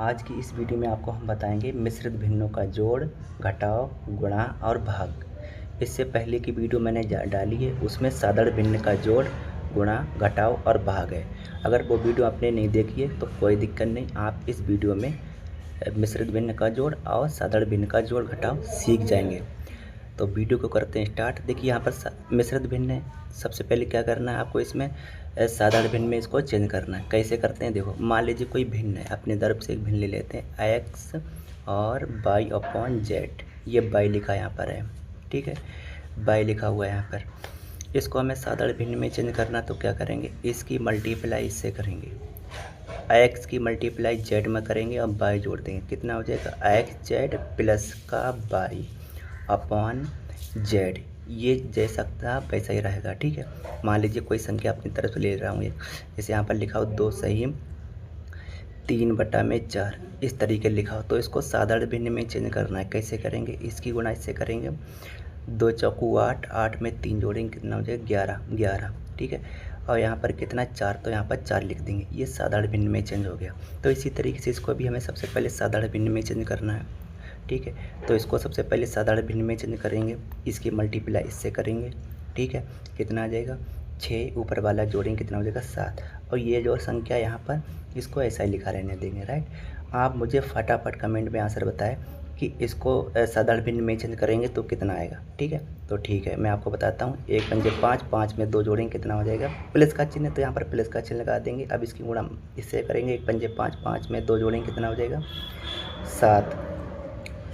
आज की इस वीडियो में आपको हम बताएंगे मिश्रित भिन्नों का जोड़, घटाव, गुणा और भाग। इससे पहले की वीडियो मैंने डाली है, उसमें साधारण भिन्न का जोड़, गुणा, घटाव और भाग है। अगर वो वीडियो आपने नहीं देखी है तो कोई दिक्कत नहीं, आप इस वीडियो में मिश्रित भिन्न का जोड़ और साधारण भिन्न का जोड़ घटाव सीख जाएंगे। तो वीडियो को करते हैं स्टार्ट। देखिए यहाँ पर मिश्रित भिन्न है। सबसे पहले क्या करना है आपको, इसमें साधारण भिन्न में इसको चेंज करना है। कैसे करते हैं देखो, मान लीजिए कोई भिन्न है, अपने तरफ से एक भिन्न ले लेते हैं एक्स और बाई अपॉन जेड। ये बाई लिखा यहाँ पर है, ठीक है, बाई लिखा हुआ है यहाँ पर। इसको हमें साधारण भिन्न में चेंज करना, तो क्या करेंगे, इसकी मल्टीप्लाई इससे करेंगे, एक्स की मल्टीप्लाई जेड में करेंगे और बाई जोड़ देंगे। कितना हो जाएगा, एक्स जेड प्लस का बाई अपॉन जेड। ये जैसा था वैसा ही रहेगा, ठीक है। मान लीजिए कोई संख्या अपनी तरफ से ले रहा हूँ, जैसे यहाँ पर लिखा हो 2 सही 3/4, इस तरीके लिखा हो, तो इसको साधारण भिन्न में चेंज करना है। कैसे करेंगे, इसकी गुणा इससे करेंगे, 2 चौकू 8, 8 में 3 जोड़ेंगे, कितना हो जाएगा 11, ठीक है। और यहाँ पर कितना 4, तो यहाँ पर 4 लिख देंगे। ये साधारण भिन्न में चेंज हो गया। तो इसी तरीके से इसको भी हमें सबसे पहले साधारण भिन्न में चेंज करना है, ठीक है। तो इसको सबसे पहले साधारण भिन्न में चेंज करेंगे, इसकी मल्टीप्लाई इससे करेंगे, ठीक है। कितना आ जाएगा 6, ऊपर वाला जोड़ेंगे, कितना हो जाएगा 7। और ये जो संख्या यहाँ पर, इसको ऐसा ही लिखा रहने देंगे, राइट। आप मुझे फटाफट कमेंट में आंसर बताएं कि इसको साधारण भिन्न में चेंज करेंगे तो कितना आएगा, ठीक है। तो ठीक है, मैं आपको बताता हूँ। 1 पंजे 5, 5 में 2 जोड़ेंगे, कितना हो जाएगा, प्लस का चिन्ह है तो यहाँ पर प्लस का चिन्ह लगा देंगे। अब इसकी गुणा इससे करेंगे, 1 पंजे 5, 5 में 2 जोड़ेंगे, कितना हो जाएगा 7,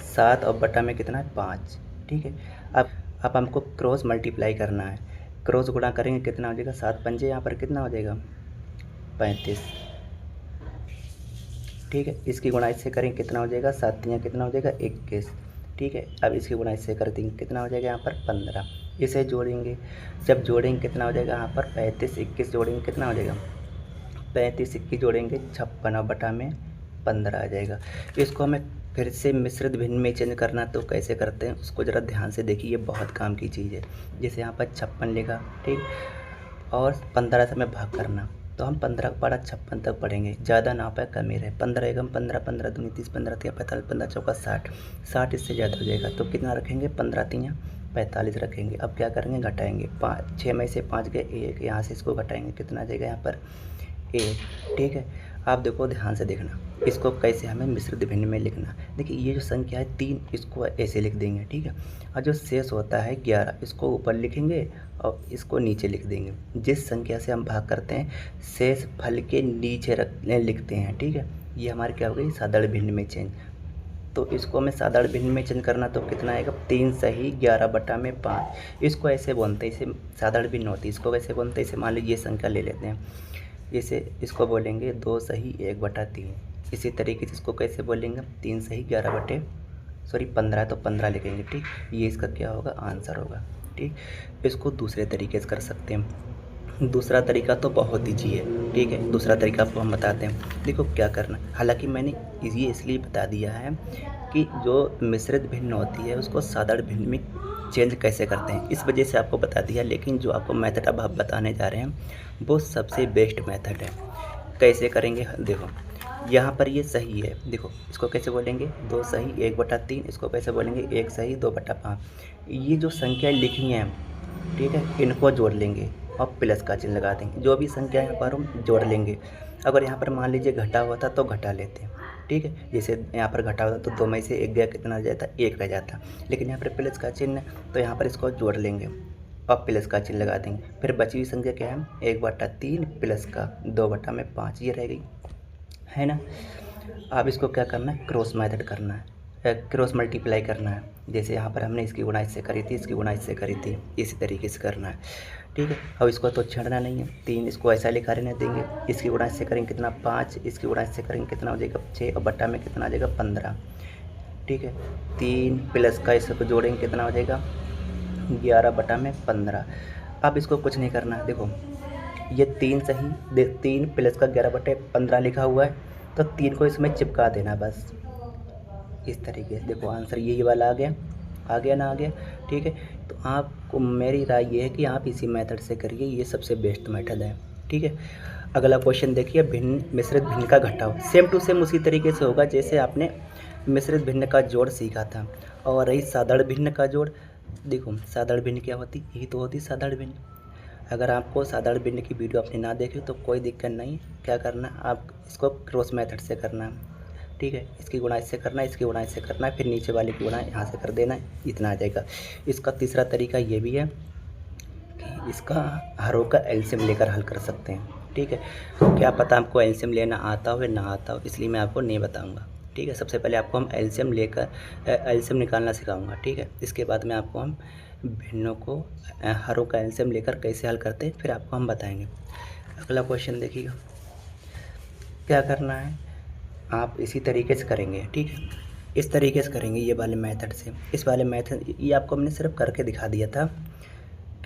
7 और बटा में कितना है 5, ठीक है। अब हमको क्रॉस मल्टीप्लाई करना है, क्रॉस गुणा करेंगे, कितना हो जाएगा 7 पंजे, यहाँ पर कितना हो जाएगा 35, ठीक है। इसकी गुणा इससे करेंगे, कितना हो जाएगा 7 तियाँ कितना हो जाएगा 21, ठीक है। अब इसकी गुणा इससे कर देंगे, कितना हो जाएगा यहाँ पर 15। इसे जोड़ेंगे, जब जोड़ेंगे कितना हो जाएगा यहाँ पर 35, 21 जोड़ेंगे, कितना हो जाएगा 35, 21 जोड़ेंगे 56 और बटा में 15 आ जाएगा। इसको हमें फिर से मिश्रित भिन्न में चेंज करना, तो कैसे करते हैं उसको ज़रा ध्यान से देखिए, ये बहुत काम की चीज़ है। जैसे यहाँ पर 56 लिखा, ठीक, और 15 से हमें भाग करना, तो हम 15 का पढ़ा 56 तक पढ़ेंगे, ज़्यादा ना पाए कम ही रहे। 15 एकम 15, 15 दूनी 30, 15 तिया 45, 15 चौका 60, 60 इससे ज़्यादा हो जाएगा, तो कितना रखेंगे 15 तियाँ 45 रखेंगे। अब क्या करेंगे, घटाएंगे, 6 में से 5 गए 1, यहाँ से इसको घटाएंगे, कितना आ जाएगा यहाँ पर 1, ठीक है। आप देखो ध्यान से देखना, इसको कैसे हमें मिश्रित भिन्न में लिखना। देखिए ये जो संख्या है 3, इसको ऐसे लिख देंगे, ठीक है। और जो शेष होता है 11, इसको ऊपर लिखेंगे और इसको नीचे लिख देंगे। जिस संख्या से हम भाग करते हैं शेष फल के नीचे लिखते हैं, ठीक है। ये हमारे क्या हो गई, साधारण भिन्न में चेंज। तो इसको हमें साधारण भिन्न में चेंज करना, तो कितना आएगा 3 सही 11 बटा में 5। इसको ऐसे बोलते हैं, इसे साधारण भिन्न होती है। इसको कैसे बोलते हैं, इसे मान लीजिए ये संख्या ले लेते हैं, इसे इसको बोलेंगे 2 सही 1/3। इसी तरीके से इसको कैसे बोलेंगे, 3 सही 15 तो 15 लिखेंगे, ठीक। ये इसका क्या होगा, आंसर होगा, ठीक। इसको दूसरे तरीके से कर सकते हैं। दूसरा तरीका तो बहुत ईजी है, ठीक है। दूसरा तरीका आपको हम बताते हैं। देखो क्या करना, हालांकि मैंने ये इसलिए बता दिया है कि जो मिश्रित भिन्न होती है उसको साधारण भिन्न में चेंज कैसे करते हैं, इस वजह से आपको बता दिया। लेकिन जो आपको मेथड अब आप बताने जा रहे हैं वो सबसे बेस्ट मेथड है। कैसे करेंगे, देखो यहाँ पर ये सही है, देखो इसको कैसे बोलेंगे 2 सही 1/3, इसको कैसे बोलेंगे 1 सही 2/5। ये जो संख्या लिखी हैं, ठीक है, इनको जोड़ लेंगे और प्लस का चिन्ह लगा देंगे। जो भी संख्या यहाँ पर हम जोड़ लेंगे, अगर यहाँ पर मान लीजिए घटा हुआ था तो घटा लेते हैं, ठीक है। जैसे यहाँ पर घटा हुआ था तो 2 में से 1 गया, कितना रह जाता 1 रह जाता। लेकिन यहाँ पर प्लस का चिन्ह, तो यहाँ पर इसको जोड़ लेंगे और प्लस का चिन्ह लगा देंगे। फिर बची हुई संख्या क्या है, 1/3 प्लस का 2/5, ये रह गई, है ना। अब इसको क्या करना है, क्रॉस मेथड करना है, क्रॉस मल्टीप्लाई करना है। जैसे यहाँ पर हमने इसकी गुणा इससे करी थी, इसकी गुणा इससे करी थी, इसी तरीके से करना है, ठीक है। अब इसको तो छेड़ना नहीं है, 3 इसको ऐसा लिखा रहने देंगे। इसकी गुणा इससे करेंगे कितना 5, इसकी गुणा इससे करेंगे कितना हो जाएगा 6 और बट्टा में कितना आ जाएगा 15, ठीक है। 3 प्लस का इसको जोड़ेंगे, कितना हो जाएगा 11/15। अब इसको कुछ नहीं करना है, देखो ये 3 सही 3 प्लस का 11/15 लिखा हुआ है, तो 3 को इसमें चिपका देना बस, इस तरीके से। देखो आंसर यही वाला आ गया, आ गया ना, आ गया, ठीक है। तो आपको मेरी राय ये है कि आप इसी मेथड से करिए, ये सबसे बेस्ट मेथड है, ठीक है। अगला क्वेश्चन देखिए, भिन्न मिश्रित भिन्न का घटाव। सेम टू सेम उसी तरीके से होगा जैसे आपने मिश्रित भिन्न का जोड़ सीखा था। और रही साधारण भिन्न का जोड़, देखो साधारण भिन्न क्या होती, यही तो होती साधारण भिन्न। अगर आपको साधारण भिन्न की वीडियो आपने ना देखी तो कोई दिक्कत नहीं, क्या करना आप इसको क्रॉस मेथड से करना है, ठीक है। इसकी गुणा इससे करना है, इसकी गुणा इससे करना है, फिर नीचे वाले की गुणा यहाँ से कर देना है, इतना आ जाएगा। इसका तीसरा तरीका ये भी है कि इसका हरों का एलसीएम लेकर हल कर सकते हैं, ठीक है। क्या पता आपको एलसीएम लेना आता हो या ना आता हो, इसलिए मैं आपको नहीं बताऊँगा, ठीक है। सबसे पहले आपको हम एलसीएम निकालना सिखाऊंगा, ठीक है। इसके बाद में आपको हम भिन्नों को हरों का एलसीएम लेकर कैसे हल करते हैं फिर आपको हम बताएंगे। अगला क्वेश्चन देखिएगा, क्या करना है आप इसी तरीके से करेंगे, ठीक है। इस तरीके से करेंगे ये वाले मेथड से। इस वाले मेथड ये आपको हमने सिर्फ करके दिखा दिया था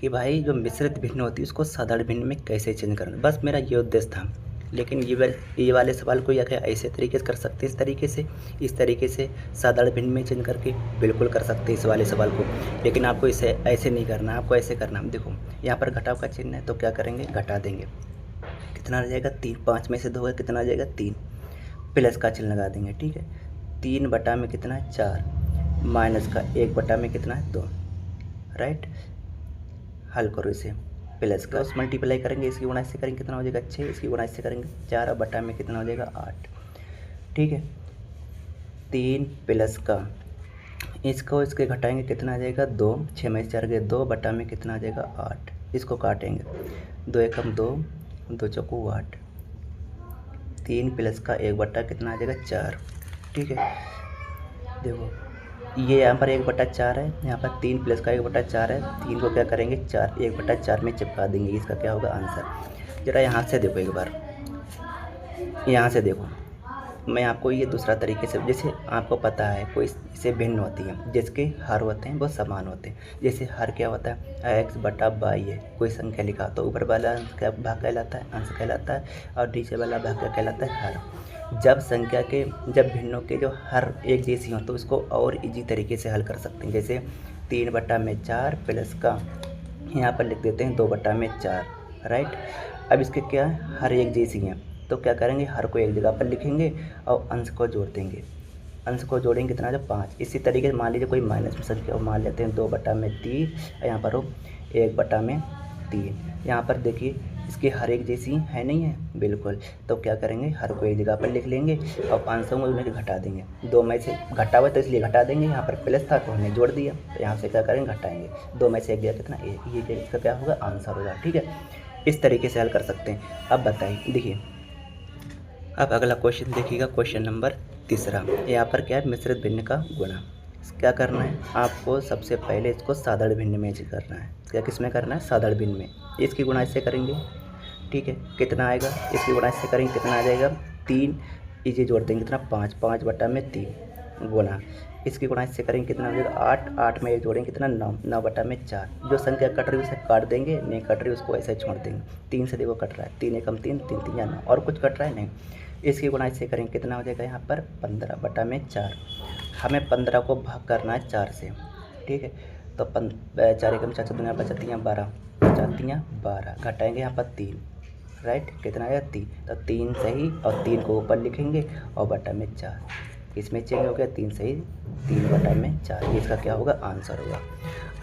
कि भाई जो मिश्रित भिन्न होती है उसको साधारण भिन्न में कैसे चेंज करना, बस मेरा ये उद्देश्य था। लेकिन ये वाले सवाल को या क्या ऐसे तरीके से कर सकते हैं, इस तरीके से साधारण भिन्न में चेंज करके बिल्कुल कर सकते हैं इस वाले सवाल को। लेकिन आपको इसे ऐसे नहीं करना, आपको ऐसे करना। देखो यहाँ पर घटाव का चिन्ह है तो क्या करेंगे, घटा देंगे, कितना आ जाएगा 3, 5 में से 2 है, कितना आ जाएगा 3, प्लस का चिन्ह लगा देंगे, ठीक है। 3 बटा में कितना है 4, माइनस का 1 बटा में कितना है 2, राइट। हल करो इसे, प्लस का उस मल्टीप्लाई करेंगे, इसकी गुणा इससे करेंगे कितना हो जाएगा 6, इसकी गुणा इससे करेंगे 4, और बटा में कितना हो जाएगा 8, ठीक है। 3 प्लस का इसको इसके घटाएंगे कितना आ जाएगा 2, 6 में से 4 गए 2, बटा में कितना आ जाएगा 8, इसको काटेंगे 2 एकम 2, 2 चौको 8, 3 प्लस का 1 बटा कितना आ जाएगा 4, ठीक है। देखो ये यहाँ पर 1/4 है, यहाँ पर 3 प्लस का 1/4 है, 3 को क्या करेंगे 4 1/4 में चिपका देंगे, इसका क्या होगा आंसर। जरा यहाँ से देखो एक बार, यहाँ से देखो, मैं आपको ये दूसरा तरीके से, जैसे आपको पता है कोई इससे भिन्न होती है, जिसके हर होते हैं वो समान होते हैं। जैसे हर क्या होता है x/y है, कोई संख्या लिखा तो ऊपर वाला क्या भाग कहलाता है, अंश कहलाता है, और नीचे वाला भाग क्या कहलाता है, हर। जब भिन्नों के जो हर एक जैसी हो तो उसको और इजी तरीके से हल कर सकते हैं। जैसे 3/4 प्लस का यहाँ पर लिख देते हैं 2/4, राइट। अब इसके क्या हर एक जैसी हैं तो क्या करेंगे, हर को एक जगह पर लिखेंगे और अंश को जोड़ देंगे, अंश को जोड़ेंगे कितना जो 5। इसी तरीके से मान लीजिए कोई माइनस में संख्या मान लेते हैं 2/3, यहाँ पर हो 1/3। यहाँ पर देखिए इसकी हर एक जैसी है नहीं है, बिल्कुल। तो क्या करेंगे, हर को एक जगह पर लिख लेंगे और 500 में उन्हें घटा देंगे, 2 में से घटा हुआ तो इसलिए घटा देंगे, यहाँ पर प्लस था तो हमने जोड़ दिया, तो यहाँ से क्या करेंगे घटाएंगे, 2 में से 1 गया कितना 1, ये इसका क्या होगा आंसर होगा, ठीक है। इस तरीके से हल कर सकते हैं। अब बताइए, देखिए अब अगला क्वेश्चन देखिएगा, क्वेश्चन नंबर 3। यहाँ पर क्या है, मिश्रित भिन्न का गुणा। क्या करना है आपको, सबसे पहले इसको साधारण भिन्न में करना है। क्या किस में करना है, साधारण भिन्न में। इसकी गुणा इससे करेंगे, ठीक है, कितना आएगा, इसकी गुणा इससे करेंगे कितना आ जाएगा 3, इसे जोड़ देंगे कितना 5, 5/3 गुणा, इसकी गुणा इससे करेंगे कितना हो जाएगा 8, 8 में 1 जोड़ेंगे कितना 9, 9/4। जो संख्या कट रही है उसे काट देंगे, नहीं कट रही उसको ऐसे छोड़ देंगे। 3 से देखो कट रहा है, 3 एकम 3, 3 3 या 9, और कुछ कट रहा है नहीं। इसकी गुणा इससे करेंगे कितना हो जाएगा यहाँ पर 15/4। हमें 15 को भाग करना है 4 से, ठीक है। तो 4 एकम 4 दूना 5 12, 4 12, घटाएंगे यहाँ पर 3, राइट, कितना आएगा 3, तो 3 सही और 3 को ऊपर लिखेंगे और बटा में 4, इसमें चेंज हो गया 3 सही 3/4, ये इसका क्या होगा आंसर होगा।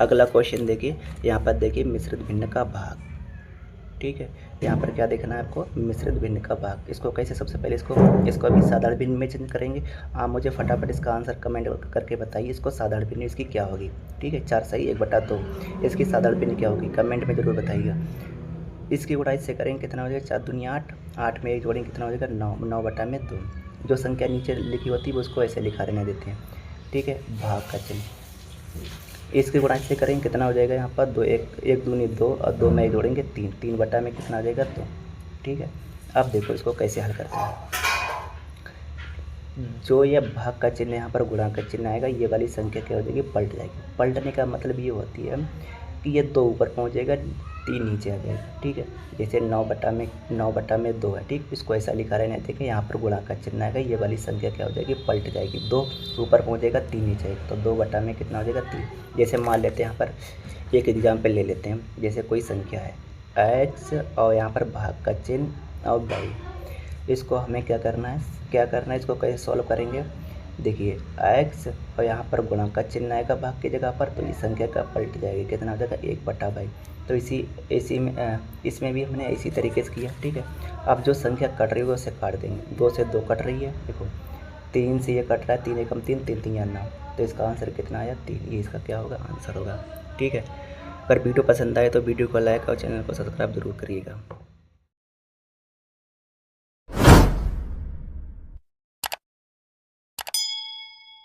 अगला क्वेश्चन देखिए, यहाँ पर देखिए मिश्रित भिन्न का भाग, ठीक है। यहाँ पर क्या देखना है आपको, मिश्रित भिन्न का भाग। इसको कैसे, सबसे पहले इसको अभी साधारण भिन्न में चेंज करेंगे। आप मुझे फटाफट इसका आंसर कमेंट करके बताइए, इसको साधारण भिन्न इसकी क्या होगी, ठीक है। 4 सही 1/2, इसकी साधारण भिन्न क्या होगी कमेंट में ज़रूर बताइएगा। इसकी गुणा इससे करेंगे कितना हो जाएगा 4 दूनी 8, 8 में 1 जोड़ेंगे कितना हो जाएगा 9, 9/2। जो संख्या नीचे लिखी होती है वो उसको ऐसे लिखा रहने देते हैं, ठीक है, भाग का चिन्ह। इसकी गुणा इससे करेंगे कितना हो जाएगा यहाँ पर 2, 1 दूनी 2 और 2 में 1 जोड़ेंगे 3, 3/में कितना हो जाएगा 2, ठीक है। अब देखो इसको कैसे हल करते हैं। जो ये भाग का चिन्ह यहाँ पर गुणा का चिन्ह आएगा, ये वाली संख्या क्या हो जाएगी पलट जाएगी। पलटने का मतलब ये होती है कि ये 2 ऊपर पहुँच जाएगा, 3 नीचे आ जाएगा, ठीक है। जैसे 9/2 है, ठीक, इसको ऐसा लिखा रहने देखें, यहाँ पर गुणा का चिन्ह आएगा, ये वाली संख्या क्या हो जाएगी पलट जाएगी, 2 ऊपर पहुँचेगा 3 नीचे आएगा, तो 2/में कितना हो जाएगा 3। जैसे मान लेते हैं यहाँ पर एक एग्जाम्पल ले लेते हैं, जैसे कोई संख्या है x और यहाँ पर भाग का चिन्ह अब भाई इसको हमें क्या करना है, इसको कैसे सॉल्व करेंगे। देखिए x और यहाँ पर गुणा का चिन्ह आएगा भाग की जगह पर, तो इस संख्या का पलट जाएगी, कितना हो जाएगा 1/भाई। तो इसी में इसमें भी हमने इसी तरीके से किया, ठीक है। अब जो संख्या कट रही है उसे काट देंगे, 2 से 2 कट रही है, देखो 3 से ये कट रहा है, 3 एकम 3, 3 3 9, तो इसका आंसर कितना आया 3, ये इसका क्या होगा आंसर होगा, ठीक है। अगर वीडियो पसंद आए तो वीडियो को लाइक और चैनल को सब्सक्राइब जरूर करिएगा।